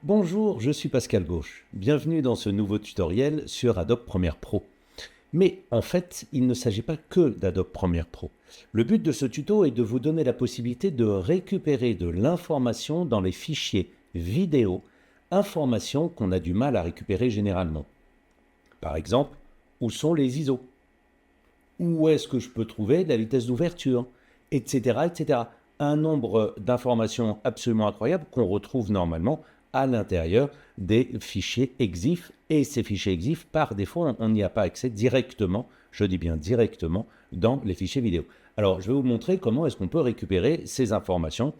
Bonjour, je suis Pascal Gauche. Bienvenue dans ce nouveau tutoriel sur Adobe Premiere Pro. Mais en fait, il ne s'agit pas que d'Adobe Premiere Pro. Le but de ce tuto est de vous donner la possibilité de récupérer de l'information dans les fichiers vidéo, informations qu'on a du mal à récupérer généralement. Par exemple, où sont les ISO? Où est-ce que je peux trouver la vitesse d'ouverture? Etc., etc. Un nombre d'informations absolument incroyables qu'on retrouve normalement à l'intérieur des fichiers EXIF. Et ces fichiers EXIF, par défaut, on n'y a pas accès directement, je dis bien directement, dans les fichiers vidéo. Alors, je vais vous montrer comment est-ce qu'on peut récupérer ces informations.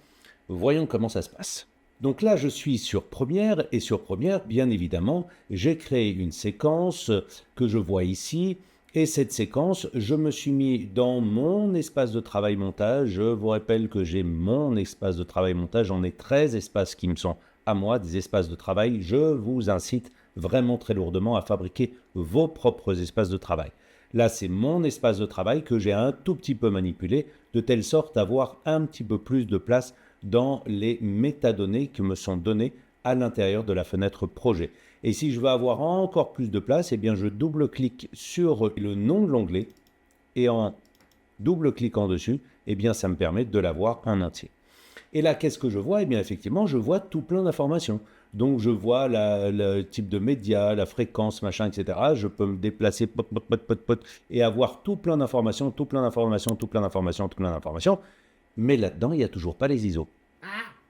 Voyons comment ça se passe. Donc là, je suis sur Premiere, et sur Premiere, bien évidemment, j'ai créé une séquence que je vois ici. Et cette séquence, je me suis mis dans mon espace de travail montage. Je vous rappelle que j'ai mon espace de travail montage. J'en ai 13 espaces qui me sont à moi, des espaces de travail. Je vous incite vraiment très lourdement à fabriquer vos propres espaces de travail. Là, c'est mon espace de travail que j'ai un tout petit peu manipulé, de telle sorte à avoir un petit peu plus de place dans les métadonnées qui me sont données à l'intérieur de la fenêtre projet. Et si je veux avoir encore plus de place, eh bien je double-clique sur le nom de l'onglet et en double-cliquant dessus, eh bien ça me permet de l'avoir en entier. Et là, qu'est-ce que je vois? Eh bien effectivement, je vois tout plein d'informations. Donc je vois le type de média, la fréquence, machin, etc. Je peux me déplacer et avoir tout plein d'informations, tout plein d'informations, tout plein d'informations, tout plein d'informations. Mais là-dedans, il n'y a toujours pas les ISO.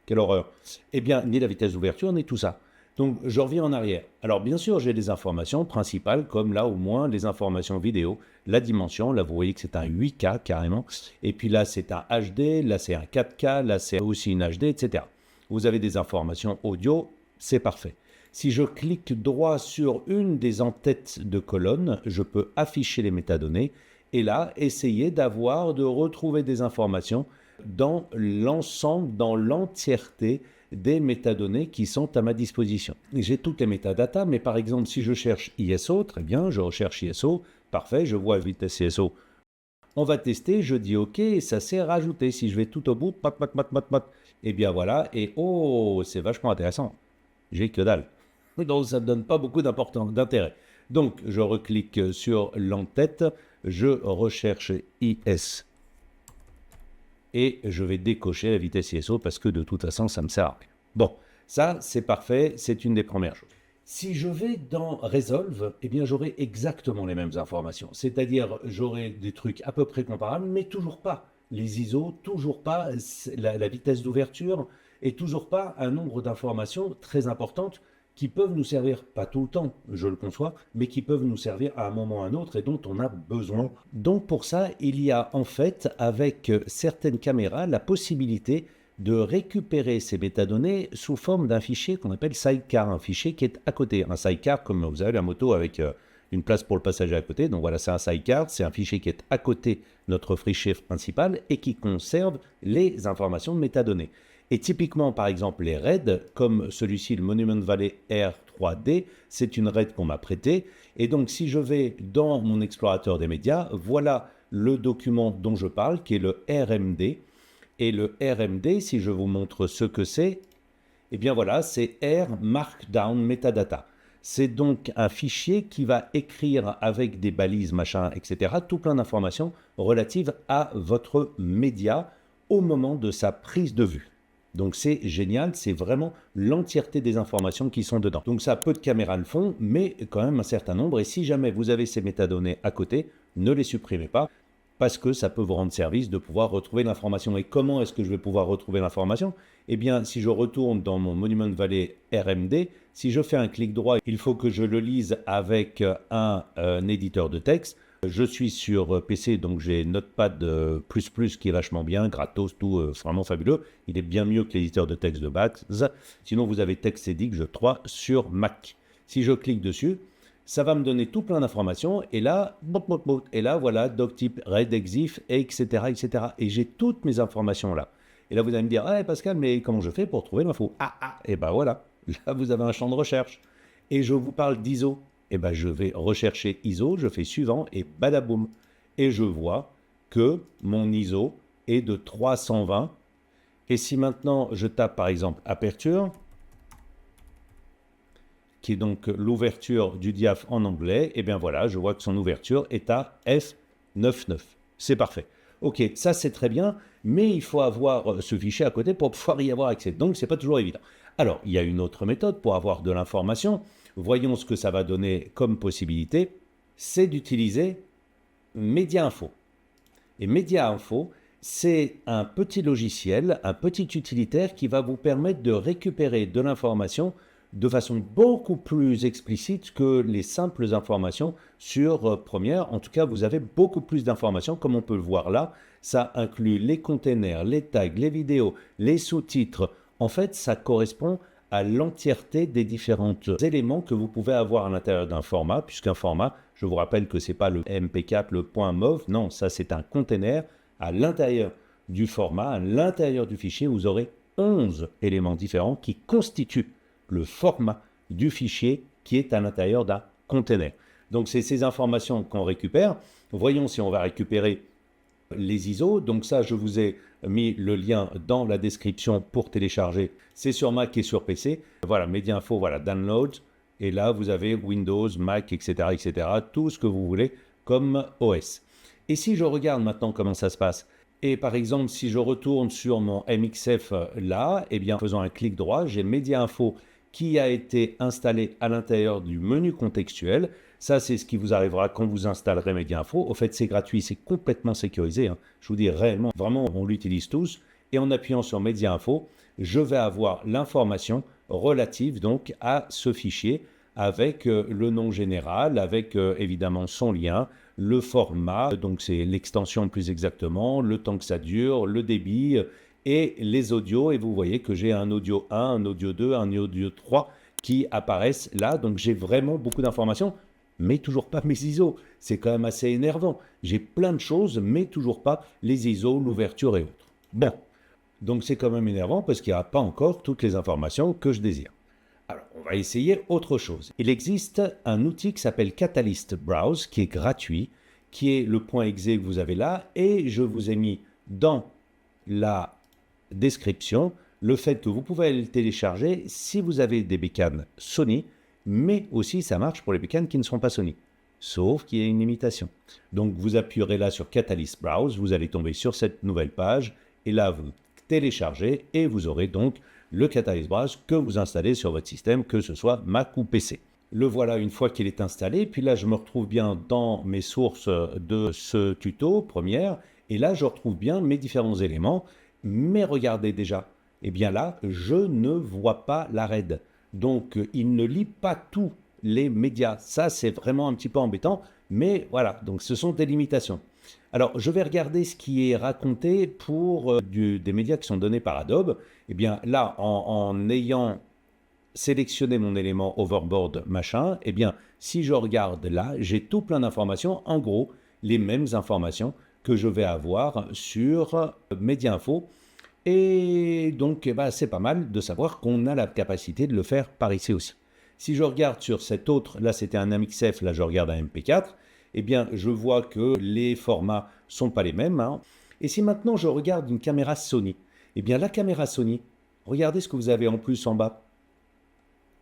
Quelle horreur! Eh bien, ni la vitesse d'ouverture, ni tout ça. Donc, je reviens en arrière. Alors, bien sûr, j'ai des informations principales, comme là, au moins, les informations vidéo, la dimension. Là, vous voyez que c'est un 8K carrément. Et puis là, c'est un HD. Là, c'est un 4K. Là, c'est aussi une HD, etc. Vous avez des informations audio. C'est parfait. Si je clique droit sur une des en-têtes de colonne, je peux afficher les métadonnées et là, essayer de retrouver des informations dans l'ensemble, dans l'entièreté des métadonnées qui sont à ma disposition. J'ai toutes les métadatas, mais par exemple, si je cherche ISO, très bien, je recherche ISO, parfait, je vois vitesse ISO. On va tester, je dis OK, et ça s'est rajouté. Si je vais tout au bout, et bien voilà, et oh, c'est vachement intéressant. J'ai que dalle. Donc ça ne donne pas beaucoup d'intérêt. Donc je reclique sur l'entête, je recherche IS et je vais décocher la vitesse ISO parce que de toute façon, ça me sert à rien. Bon, ça, c'est parfait, c'est une des premières choses. Si je vais dans Resolve, eh bien, j'aurai exactement les mêmes informations. C'est-à-dire, j'aurai des trucs à peu près comparables, mais toujours pas les ISO, toujours pas la vitesse d'ouverture et toujours pas un nombre d'informations très importantes qui peuvent nous servir, pas tout le temps, je le conçois, mais qui peuvent nous servir à un moment ou à un autre et dont on a besoin. Donc pour ça, il y a en fait, avec certaines caméras, la possibilité de récupérer ces métadonnées sous forme d'un fichier qu'on appelle sidecar, un fichier qui est à côté. Un sidecar, comme vous avez la moto avec une place pour le passager à côté. Donc voilà, c'est un sidecar, c'est un fichier qui est à côté de notre fichier principal et qui conserve les informations de métadonnées. Et typiquement, par exemple, les RAID, comme celui-ci, le Monument Valley R3D, c'est une RAID qu'on m'a prêtée. Et donc, si je vais dans mon explorateur des médias, voilà le document dont je parle, qui est le RMD. Et le RMD, si je vous montre ce que c'est, eh bien voilà, c'est R Markdown Metadata. C'est donc un fichier qui va écrire avec des balises, machin, etc., tout plein d'informations relatives à votre média au moment de sa prise de vue. Donc c'est génial, c'est vraiment l'entièreté des informations qui sont dedans. Donc ça, peu de caméras le font, mais quand même un certain nombre. Et si jamais vous avez ces métadonnées à côté, ne les supprimez pas, parce que ça peut vous rendre service de pouvoir retrouver l'information. Et comment est-ce que je vais pouvoir retrouver l'information? Eh bien, si je retourne dans mon Monument Valley RMD, si je fais un clic droit, il faut que je le lise avec un éditeur de texte. Je suis sur PC, donc j'ai Notepad++ qui est vachement bien, gratos, tout vraiment fabuleux. Il est bien mieux que l'éditeur de texte de base. Sinon, vous avez TextEdit, je crois, sur Mac. Si je clique dessus, ça va me donner tout plein d'informations. Et là, voilà, doctype, RAID, EXIF, etc., etc. Et j'ai toutes mes informations là. Et là, vous allez me dire, ah, Pascal, mais comment je fais pour trouver l'info? Et ben voilà, là, vous avez un champ de recherche. Et je vous parle d'ISO. Et ben, je vais rechercher ISO, je fais suivant et badaboum. Et je vois que mon ISO est de 320. Et si maintenant je tape par exemple aperture, qui est donc l'ouverture du diaph en anglais, et bien voilà, je vois que son ouverture est à F99. C'est parfait. Ok, ça c'est très bien, mais il faut avoir ce fichier à côté pour pouvoir y avoir accès. Donc c'est pas toujours évident. Alors, il y a une autre méthode pour avoir de l'information. Voyons ce que ça va donner comme possibilité. C'est d'utiliser MediaInfo. Et MediaInfo, c'est un petit logiciel, un petit utilitaire qui va vous permettre de récupérer de l'information de façon beaucoup plus explicite que les simples informations sur Premiere. En tout cas, vous avez beaucoup plus d'informations, comme on peut le voir là. Ça inclut les containers, les tags, les vidéos, les sous-titres. En fait, ça correspond à l'entièreté des différents éléments que vous pouvez avoir à l'intérieur d'un format, puisqu'un format, je vous rappelle que ce n'est pas le MP4, le .mov, non, ça c'est un container. À l'intérieur du format, à l'intérieur du fichier, vous aurez 11 éléments différents qui constituent le format du fichier qui est à l'intérieur d'un container. Donc, c'est ces informations qu'on récupère. Voyons si on va récupérer les ISO. Donc ça, je vous ai mis le lien dans la description pour télécharger. C'est sur Mac et sur PC. Voilà, MediaInfo, voilà, Download. Et là, vous avez Windows, Mac, etc., etc., tout ce que vous voulez comme OS. Et si je regarde maintenant comment ça se passe, et par exemple, si je retourne sur mon MXF là, eh bien, en faisant un clic droit, j'ai MediaInfo qui a été installé à l'intérieur du menu contextuel. Ça, c'est ce qui vous arrivera quand vous installerez MediaInfo. Au fait, c'est gratuit, c'est complètement sécurisé. Je vous dis réellement, vraiment, on l'utilise tous. Et en appuyant sur MediaInfo, je vais avoir l'information relative donc à ce fichier avec le nom général, avec évidemment son lien, le format, donc c'est l'extension plus exactement, le temps que ça dure, le débit et les audios. Et vous voyez que j'ai un audio 1, un audio 2, un audio 3 qui apparaissent là. Donc j'ai vraiment beaucoup d'informations, mais toujours pas mes ISO. C'est quand même assez énervant. J'ai plein de choses, mais toujours pas les ISO, l'ouverture et autres. Bon, donc c'est quand même énervant parce qu'il n'y a pas encore toutes les informations que je désire. Alors, on va essayer autre chose. Il existe un outil qui s'appelle Catalyst Browse, qui est gratuit, qui est le point .exe que vous avez là, et je vous ai mis dans la description le fait que vous pouvez le télécharger si vous avez des bécanes Sony, mais aussi ça marche pour les bécanes qui ne sont pas Sony, sauf qu'il y a une limitation. Donc vous appuierez là sur Catalyst Browse, vous allez tomber sur cette nouvelle page, et là vous téléchargez, et vous aurez donc le Catalyst Browse que vous installez sur votre système, que ce soit Mac ou PC. Le voilà une fois qu'il est installé, puis là je me retrouve bien dans mes sources de ce tuto Premiere, et là je retrouve bien mes différents éléments, mais regardez déjà, eh bien là je ne vois pas la RAID, donc il ne lit pas tous les médias, ça c'est vraiment un petit peu embêtant, mais voilà, donc ce sont des limitations. Alors, je vais regarder ce qui est raconté pour des médias qui sont donnés par Adobe. Eh bien, là, en ayant sélectionné mon élément overboard machin, eh bien, si je regarde là, j'ai tout plein d'informations. En gros, les mêmes informations que je vais avoir sur MediaInfo. Et donc, eh ben, c'est pas mal de savoir qu'on a la capacité de le faire par ici aussi. Si je regarde sur cet autre, là, c'était un MXF, là, je regarde un MP4. Eh bien, je vois que les formats ne sont pas les mêmes. Et si maintenant je regarde une caméra Sony, eh bien la caméra Sony, regardez ce que vous avez en plus en bas.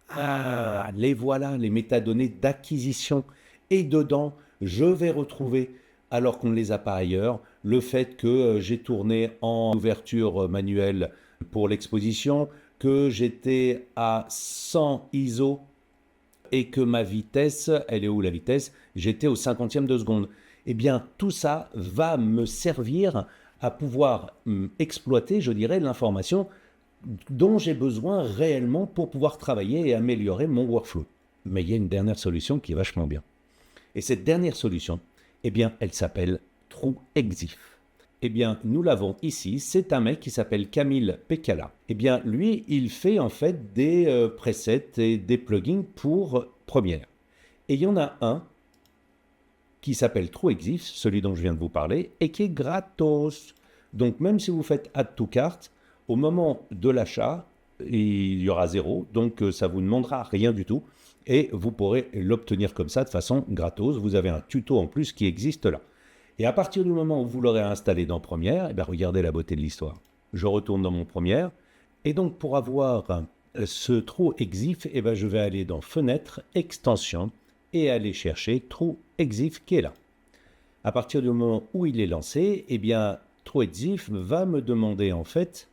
Ah, les voilà, les métadonnées d'acquisition. Et dedans, je vais retrouver, alors qu'on ne les a pas ailleurs, le fait que j'ai tourné en ouverture manuelle pour l'exposition, que j'étais à 100 ISO, et que ma vitesse, elle est où la vitesse? J'étais au 50e de seconde. Eh bien, tout ça va me servir à pouvoir exploiter, je dirais, l'information dont j'ai besoin réellement pour pouvoir travailler et améliorer mon workflow. Mais il y a une dernière solution qui est vachement bien. Et cette dernière solution, eh bien, elle s'appelle TrueExif. Eh bien, nous l'avons ici, c'est un mec qui s'appelle Camille Pekala. Eh bien, lui, il fait en fait des presets et des plugins pour Premiere. Et il y en a un qui s'appelle TrueExif, celui dont je viens de vous parler, et qui est gratos. Donc, même si vous faites Add to Cart, au moment de l'achat, il y aura 0, donc ça ne vous demandera rien du tout, et vous pourrez l'obtenir comme ça de façon gratos. Vous avez un tuto en plus qui existe là. Et à partir du moment où vous l'aurez installé dans Premiere, eh bien regardez la beauté de l'histoire. Je retourne dans mon Premiere. Et donc pour avoir ce trou exif, eh ben, je vais aller dans Fenêtre, Extension et aller chercher trou exif qui est là. À partir du moment où il est lancé, eh bien, trou exif va me demander en fait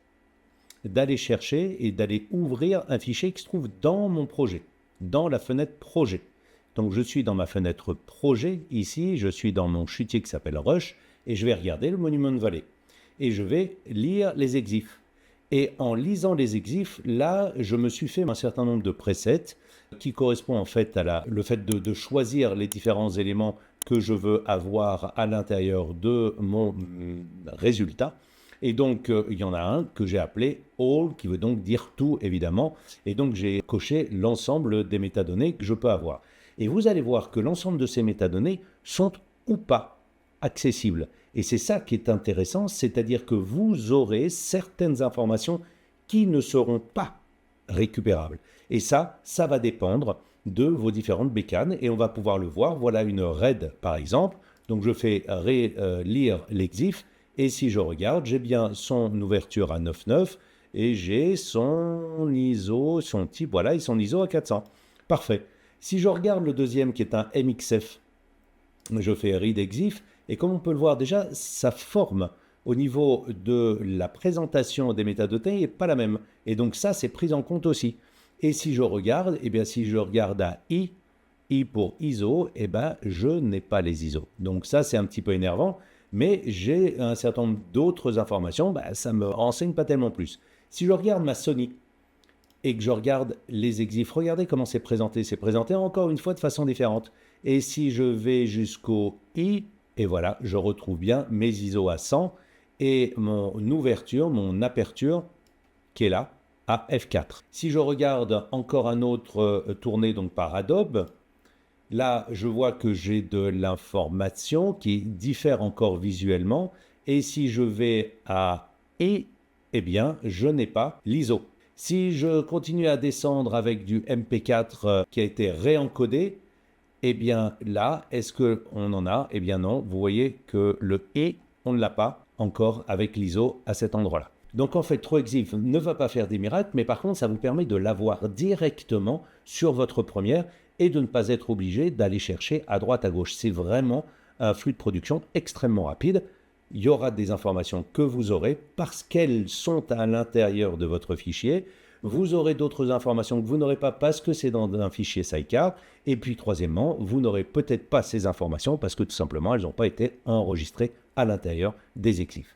d'aller chercher et d'aller ouvrir un fichier qui se trouve dans mon projet, dans la fenêtre projet. Donc je suis dans ma fenêtre projet, ici, je suis dans mon chutier qui s'appelle Rush, et je vais regarder le Monument Valley. Et je vais lire les exifs. Et en lisant les exifs, là, je me suis fait un certain nombre de presets qui correspondent en fait à le fait de choisir les différents éléments que je veux avoir à l'intérieur de mon résultat. Et donc, il y en a un que j'ai appelé All, qui veut donc dire tout, évidemment. Et donc, j'ai coché l'ensemble des métadonnées que je peux avoir. Et vous allez voir que l'ensemble de ces métadonnées sont ou pas accessibles. Et c'est ça qui est intéressant, c'est-à-dire que vous aurez certaines informations qui ne seront pas récupérables. Et ça va dépendre de vos différentes bécanes. Et on va pouvoir le voir. Voilà une RAID, par exemple. Donc, je fais lire l'exif. Et si je regarde, j'ai bien son ouverture à 9.9 et j'ai son ISO, son type, voilà, et son ISO à 400. Parfait. Si je regarde le deuxième qui est un MXF, je fais read exif et comme on peut le voir déjà, sa forme au niveau de la présentation des métadonnées n'est pas la même. Et donc ça, c'est pris en compte aussi. Et si je regarde, eh bien si je regarde à I pour ISO, eh ben je n'ai pas les ISO. Donc ça, c'est un petit peu énervant. Mais j'ai un certain nombre d'autres informations, ça ne me renseigne pas tellement plus. Si je regarde ma Sony et que je regarde les exifs, regardez comment c'est présenté. C'est présenté encore une fois de façon différente. Et si je vais jusqu'au I, et voilà, je retrouve bien mes ISO à 100 et mon ouverture, mon aperture qui est là, à F4. Si je regarde encore un autre tourné donc par Adobe, là, je vois que j'ai de l'information qui diffère encore visuellement. Et si je vais à E, eh bien, je n'ai pas l'ISO. Si je continue à descendre avec du MP4 qui a été réencodé, eh bien là, est-ce qu'on en a? Eh bien non, vous voyez que le E, on ne l'a pas encore avec l'ISO à cet endroit-là. Donc en fait, TrueExif ne va pas faire des miracles, mais par contre, ça vous permet de l'avoir directement sur votre première et de ne pas être obligé d'aller chercher à droite, à gauche. C'est vraiment un flux de production extrêmement rapide. Il y aura des informations que vous aurez parce qu'elles sont à l'intérieur de votre fichier. Vous aurez d'autres informations que vous n'aurez pas parce que c'est dans un fichier sidecar. Et puis troisièmement, vous n'aurez peut-être pas ces informations parce que tout simplement, elles n'ont pas été enregistrées à l'intérieur des exifs.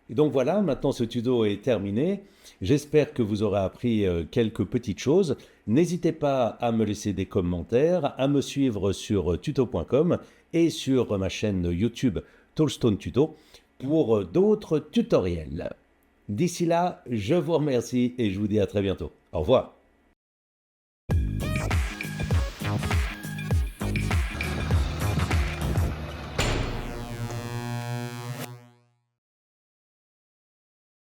Et donc voilà, maintenant ce tuto est terminé. J'espère que vous aurez appris quelques petites choses. N'hésitez pas à me laisser des commentaires, à me suivre sur tuto.com et sur ma chaîne YouTube Tollstone Tuto pour d'autres tutoriels. D'ici là, je vous remercie et je vous dis à très bientôt. Au revoir.